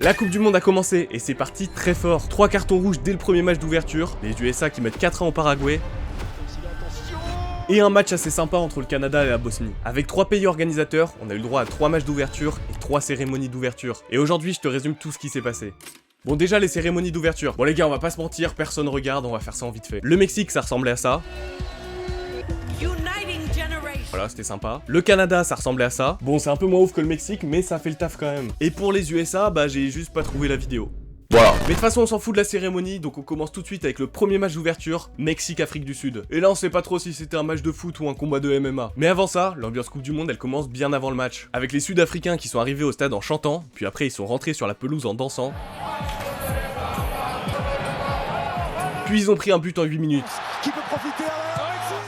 La Coupe du Monde a commencé et c'est parti très fort. 3 cartons rouges dès le premier match d'ouverture, les USA qui mettent 4-1 au Paraguay. Et un match assez sympa entre le Canada et la Bosnie. Avec 3 pays organisateurs, on a eu le droit à 3 matchs d'ouverture et 3 cérémonies d'ouverture. Et aujourd'hui, je te résume tout ce qui s'est passé. Bon, déjà les cérémonies d'ouverture. Bon les gars, on va pas se mentir, personne regarde, on va faire ça en vite fait. Le Mexique, ça ressemblait à ça. Voilà, c'était sympa. Le Canada, ça ressemblait à ça. Bon, c'est un peu moins ouf que le Mexique, mais ça fait le taf quand même. Et pour les USA, bah j'ai juste pas trouvé la vidéo. Voilà. Mais de toute façon, on s'en fout de la cérémonie, donc on commence tout de suite avec le premier match d'ouverture, Mexique-Afrique du Sud. Et là, on sait pas trop si c'était un match de foot ou un combat de MMA. Mais avant ça, l'ambiance Coupe du Monde, elle commence bien avant le match. Avec les Sud-Africains qui sont arrivés au stade en chantant, puis après ils sont rentrés sur la pelouse en dansant. Puis ils ont pris un but en 8 minutes. Qui peut profiter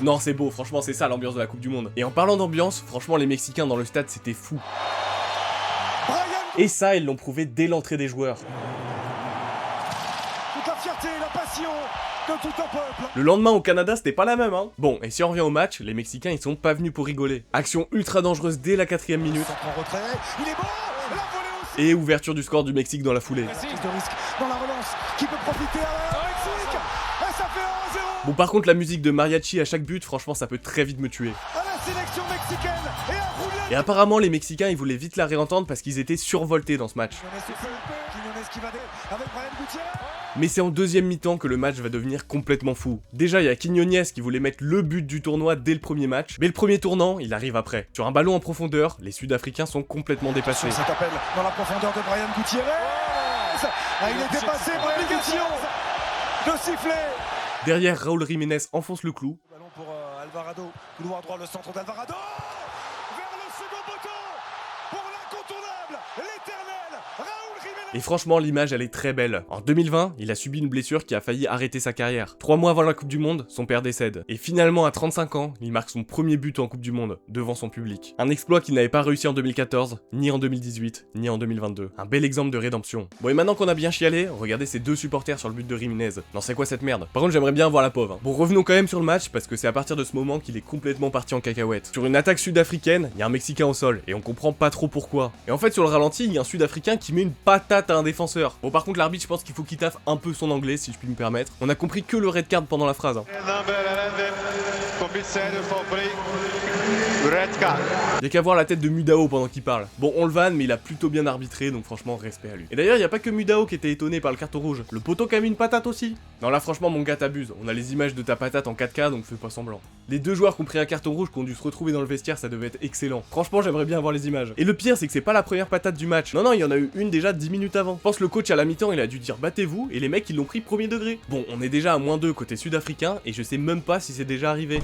Non, c'est beau, franchement, c'est ça l'ambiance de la Coupe du Monde. Et en parlant d'ambiance, franchement, les Mexicains dans le stade, c'était fou. Et ça, ils l'ont prouvé dès l'entrée des joueurs. Toute la fierté, la passion de tout un peuple. Le lendemain au Canada, c'était pas la même, hein. Bon, et si on revient au match, les Mexicains, ils sont pas venus pour rigoler. Action ultra dangereuse dès la 4ème minute. Il est bon. Et ouverture du score du Mexique dans la foulée. Dans la relance, qui peut profiter Mexique. Et ça fait 1-0. Bon, par contre, la musique de mariachi à chaque but, franchement, ça peut très vite me tuer. À la sélection mexicaine et apparemment, les Mexicains, ils voulaient vite la réentendre parce qu'ils étaient survoltés dans ce match. Mais c'est en deuxième mi-temps que le match va devenir complètement fou. Déjà, il y a Quiñones qui voulait mettre le but du tournoi dès le premier match, mais le premier tournant, il arrive après. Sur un ballon en profondeur, les Sud-Africains sont complètement dépassés. Cet appel dans la profondeur de Brian Gutiérrez. Il est dépassé, Brian Gutiérrez. Le sifflet. Derrière, Raúl Jiménez enfonce le clou. Ballon pour Alvarado, couloir droit, le centre d'Alvarado. Vers le second poteau pour l'incontournable, l'éternel Raúl Jiménez. Et franchement, l'image, elle est très belle. En 2020, il a subi une blessure qui a failli arrêter sa carrière. 3 mois avant la Coupe du Monde, son père décède. Et finalement, à 35 ans, il marque son premier but en Coupe du Monde, devant son public. Un exploit qu'il n'avait pas réussi en 2014, ni en 2018, ni en 2022. Un bel exemple de rédemption. Bon, et maintenant qu'on a bien chialé, regardez ces 2 supporters sur le but de Jiménez. Non, c'est quoi cette merde? Par contre, j'aimerais bien voir la pauvre. Bon, revenons quand même sur le match, parce que c'est à partir de ce moment qu'il est complètement parti en cacahuète. Sur une attaque sud-africaine, il y a un Mexicain au sol, et on comprend pas trop pourquoi. Et en fait, sur le ralenti, il y a un Sud-Africain qui met une patate à un défenseur. Bon, par contre, l'arbitre, je pense qu'il faut qu'il taffe un peu son anglais, si je puis me permettre. On a compris que le red card pendant la phrase. Hein. Y'a qu'à voir la tête de Mudao pendant qu'il parle. Bon, on le vanne, mais il a plutôt bien arbitré, donc franchement, respect à lui. Et d'ailleurs, y a pas que Mudao qui était étonné par le carton rouge. Le poteau qui a mis une patate aussi. Non, là, franchement, mon gars, t'abuses. On a les images de ta patate en 4K, donc fais pas semblant. Les 2 joueurs qui ont pris un carton rouge, qui ont dû se retrouver dans le vestiaire, ça devait être excellent. Franchement, j'aimerais bien avoir les images. Et le pire, c'est que c'est pas la première patate du match. Non, il y en a eu une déjà 10 minutes avant. Je pense que le coach à la mi-temps, il a dû dire battez-vous, et les mecs, ils l'ont pris premier degré. Bon, on est déjà à -2 côté sud-africain, et je sais même pas si c'est déjà arrivé.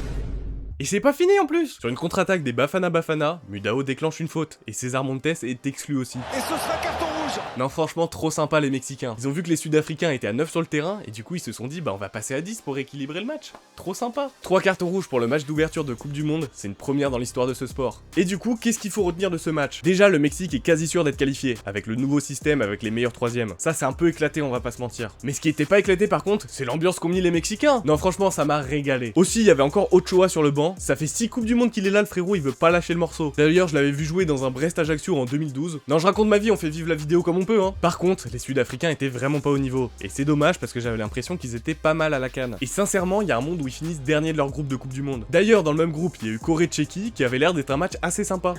Et c'est pas fini en plus. Sur une contre-attaque des Bafana Bafana, Mudao déclenche une faute, et César Montes est exclu aussi. Et ce sera carton rouge. Non, franchement, trop sympa les Mexicains. Ils ont vu que les Sud-Africains étaient à 9 sur le terrain, et du coup ils se sont dit bah on va passer à 10 pour équilibrer le match. Trop sympa. 3 cartons rouges pour le match d'ouverture de Coupe du Monde, c'est une première dans l'histoire de ce sport. Et du coup, qu'est-ce qu'il faut retenir de ce match? Déjà, le Mexique est quasi sûr d'être qualifié, avec le nouveau système, avec les meilleurs troisièmes. Ça c'est un peu éclaté, on va pas se mentir. Mais ce qui était pas éclaté par contre, c'est l'ambiance qu'ont mis les Mexicains. Non, franchement, ça m'a régalé. Aussi, il y avait encore Ochoa sur le banc, ça fait 6 Coupes du Monde qu'il est là, le frérot, il veut pas lâcher le morceau. D'ailleurs, je l'avais vu jouer dans un Brest-Ajaccio en 2012. Non, je raconte ma vie, on fait vivre la vidéo comme on peut, hein. Par contre, les Sud-Africains étaient vraiment pas au niveau. Et c'est dommage parce que j'avais l'impression qu'ils étaient pas mal à la canne. Et sincèrement, il y a un monde où ils finissent dernier de leur groupe de Coupe du Monde. D'ailleurs, dans le même groupe, il y a eu Corée-Tchéquie qui avait l'air d'être un match assez sympa.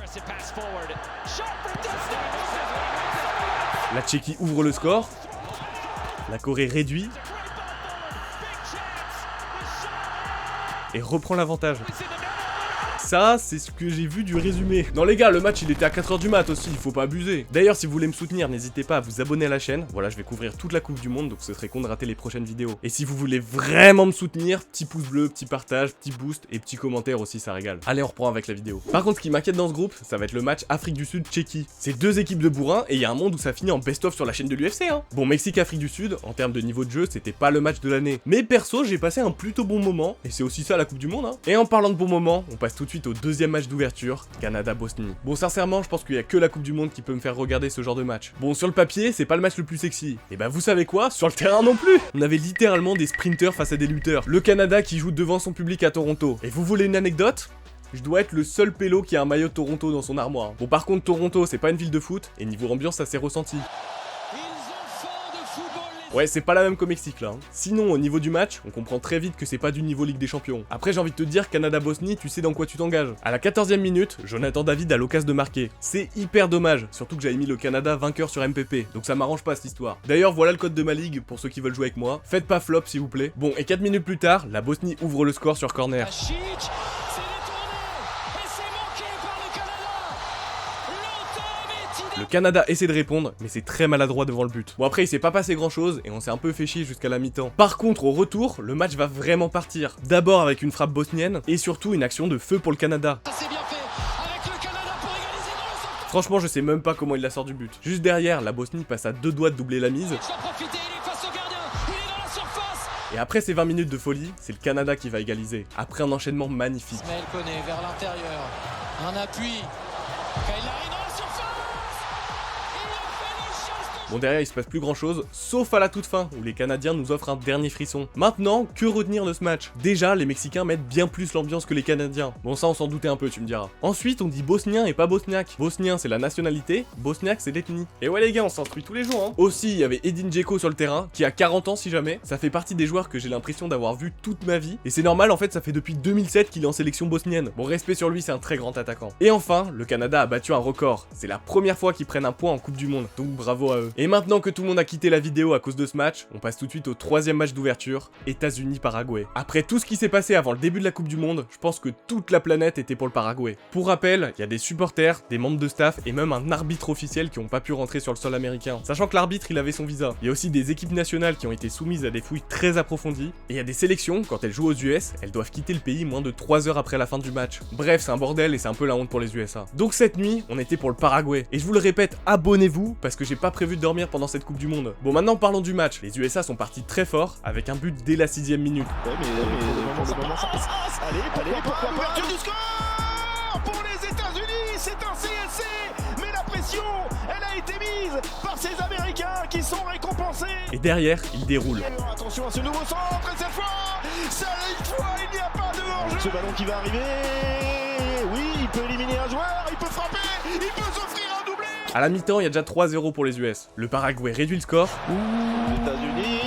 La Tchéquie ouvre le score. La Corée réduit. Et reprend l'avantage. Ça, c'est ce que j'ai vu du résumé. Non les gars, le match il était à 4h du mat aussi, il faut pas abuser. D'ailleurs, si vous voulez me soutenir, n'hésitez pas à vous abonner à la chaîne. Voilà, je vais couvrir toute la Coupe du Monde, donc ce serait con de rater les prochaines vidéos. Et si vous voulez vraiment me soutenir, petit pouce bleu, petit partage, petit boost et petit commentaire aussi, ça régale. Allez, on reprend avec la vidéo. Par contre, ce qui m'inquiète dans ce groupe, ça va être le match Afrique du Sud-Tchéquie. C'est 2 équipes de bourrins et il y a un monde où ça finit en best-of sur la chaîne de l'UFC, hein. Bon, Mexique-Afrique du Sud, en termes de niveau de jeu, c'était pas le match de l'année. Mais perso, j'ai passé un plutôt bon moment, et c'est aussi ça la Coupe du Monde, hein. Et en parlant de bon moment, on passe tout de suite au deuxième match d'ouverture, Canada-Bosnie. Bon, sincèrement, je pense qu'il y a que la Coupe du Monde qui peut me faire regarder ce genre de match. Bon, sur le papier, c'est pas le match le plus sexy. Et bah, vous savez quoi? Sur le terrain non plus. On avait littéralement des sprinters face à des lutteurs. Le Canada qui joue devant son public à Toronto. Et vous voulez une anecdote? Je dois être le seul pélo qui a un maillot de Toronto dans son armoire. Bon, par contre, Toronto, c'est pas une ville de foot, et niveau ambiance, ça s'est ressenti. Ouais, c'est pas la même qu'au Mexique là. Sinon, au niveau du match, on comprend très vite que c'est pas du niveau Ligue des Champions. Après, j'ai envie de te dire, Canada-Bosnie, tu sais dans quoi tu t'engages. À la 14e minute, Jonathan David a l'occasion de marquer. C'est hyper dommage, surtout que j'avais mis le Canada vainqueur sur MPP, donc ça m'arrange pas cette histoire. D'ailleurs, voilà le code de ma ligue pour ceux qui veulent jouer avec moi. Faites pas flop s'il vous plaît. Bon, et 4 minutes plus tard, la Bosnie ouvre le score sur corner. Le Canada essaie de répondre, mais c'est très maladroit devant le but. Bon après il s'est pas passé grand chose et on s'est un peu fait chier jusqu'à la mi-temps. Par contre au retour, le match va vraiment partir. D'abord avec une frappe bosnienne et surtout une action de feu pour le Canada. Franchement je sais même pas comment il la sort du but. Juste derrière, la Bosnie passe à 2 doigts de doubler la mise. Et après ces 20 minutes de folie, c'est le Canada qui va égaliser. Après un enchaînement magnifique. Ismaël Koné vers l'intérieur. Un appui. Bon derrière il se passe plus grand chose, sauf à la toute fin, où les Canadiens nous offrent un dernier frisson. Maintenant, que retenir de ce match? Déjà, les Mexicains mettent bien plus l'ambiance que les Canadiens. Bon ça on s'en doutait un peu, tu me diras. Ensuite on dit bosnien et pas bosniaque. Bosnien c'est la nationalité, bosniaque c'est l'ethnie. Et ouais les gars, on s'instruit tous les jours hein. Aussi, il y avait Edin Dzeko sur le terrain, qui a 40 ans si jamais. Ça fait partie des joueurs que j'ai l'impression d'avoir vu toute ma vie. Et c'est normal en fait, ça fait depuis 2007 qu'il est en sélection bosnienne. Bon respect sur lui, c'est un très grand attaquant. Et enfin, le Canada a battu un record. C'est la première fois qu'ils prennent un point en Coupe du Monde, donc bravo à eux. Et maintenant que tout le monde a quitté la vidéo à cause de ce match, on passe tout de suite au 3e match d'ouverture, États-Unis-Paraguay. Après tout ce qui s'est passé avant le début de la Coupe du Monde, je pense que toute la planète était pour le Paraguay. Pour rappel, il y a des supporters, des membres de staff et même un arbitre officiel qui n'ont pas pu rentrer sur le sol américain. Sachant que l'arbitre il avait son visa. Il y a aussi des équipes nationales qui ont été soumises à des fouilles très approfondies. Et il y a des sélections, quand elles jouent aux US, elles doivent quitter le pays moins de 3 heures après la fin du match. Bref, c'est un bordel et c'est un peu la honte pour les USA. Donc cette nuit, on était pour le Paraguay. Et je vous le répète, abonnez-vous parce que j'ai pas prévu de dormir pendant cette Coupe du Monde. Bon maintenant parlons du match, les USA sont partis très fort avec un but dès la 6e minute. Ouais, mais ça passe. Allez, pourquoi pas l'ouverture du score pour les États-Unis, c'est un CSC, mais la pression, elle a été mise par ces Américains qui sont récompensés. Et derrière, il déroule. Attention à ce nouveau centre, et cette fois, il n'y a pas de hors-jeu. Ce ballon qui va arriver, oui, il peut éliminer un joueur, il peut frapper, il peut s'offrir un doublé. À la mi-temps, il y a déjà 3-0 pour les US. Le Paraguay réduit le score. Les États-Unis,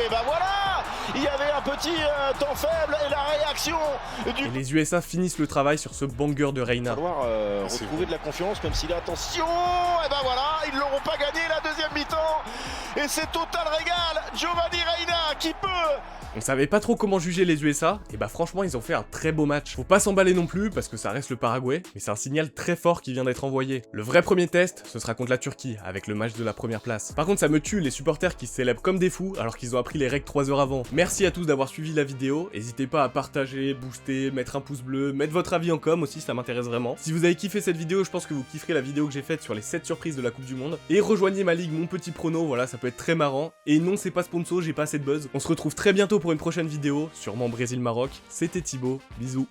et ben voilà, il y avait un petit temps faible et la réaction du... Et les USA finissent le travail sur ce banger de Reina. Il va falloir retrouver de la confiance, même si là, attention, et ben voilà, ils ne l'auront pas gagné la deuxième mi-temps. Et c'est total régal, Giovanni Reina qui peut... On savait pas trop comment juger les USA, et bah franchement ils ont fait un très beau match. Faut pas s'emballer non plus parce que ça reste le Paraguay, mais c'est un signal très fort qui vient d'être envoyé. Le vrai premier test, ce sera contre la Turquie, avec le match de la première place. Par contre ça me tue les supporters qui se célèbrent comme des fous alors qu'ils ont appris les règles 3 heures avant. Merci à tous d'avoir suivi la vidéo, n'hésitez pas à partager, booster, mettre un pouce bleu, mettre votre avis en com aussi, ça m'intéresse vraiment. Si vous avez kiffé cette vidéo, je pense que vous kifferez la vidéo que j'ai faite sur les 7 surprises de la Coupe du Monde. Et rejoignez ma ligue Mon Petit Prono, voilà ça peut être très marrant. Et non c'est pas sponsor, j'ai pas assez de buzz. On se retrouve très bientôt pour une prochaine vidéo, sûrement Brésil-Maroc. C'était Thibaut, bisous.